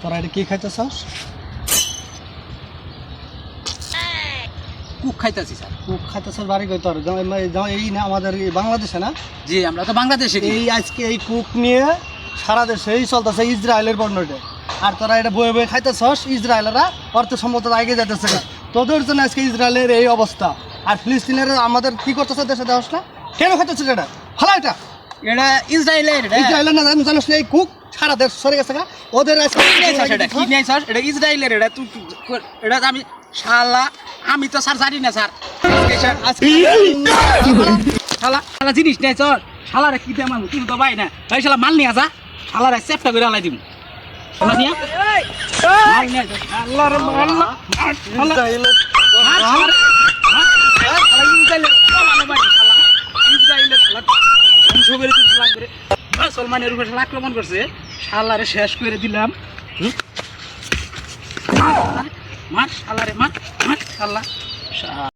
তোরা এটা কি খাইতেছস? কুক খাইতেছি স্যার। কুক খাইতেছস বাড়ি কই তোর? এই না আমাদের এই বাংলাদেশে না? জি আমরা তো বাংলাদেশে। এই আজকে এই কুক নিয়ে সারা দেশে এই চলতেছে ইসরায়েলের পণ্যটা। আর তোরা এটা বয়ে বয়ে খাইতেছস, ইসরায়েলরা অর্থ সম্মত আগে যাইতেছে। তোদের জন্য আজকে ইসরায়েলের এই অবস্থা। আর ফিলিস্তিনের আমাদের কি করতেছে দেশে দেওয়াস না? কেন খাইতেছিস এটা? ভালো এটা এটা ইসরায়েলের। ইসরায়েলের না জানিস না এই কুক সারা দেশ সরে গেছে গা। ওদের আজকে এটা কি নাই স্যার? এটা ইসরায়েলের। এটা তুই এটা আমি শালা আমি তো স্যার জানি না স্যার। শালা শালা জিনিস নাই স্যার। শালারে কি দেমাল তুই তো ভাই না ভাই, শালা মাল নিয়ে আসা, শালারে চেপটা করে আলাই দিব। শালা নিয়া মাল নিয়ে আসা, আল্লাহর মাল না মুসলমানের উপর আক্রমণ করছে, শালারে শেষ করে দিলাম। মার শালারে মার মার শালা।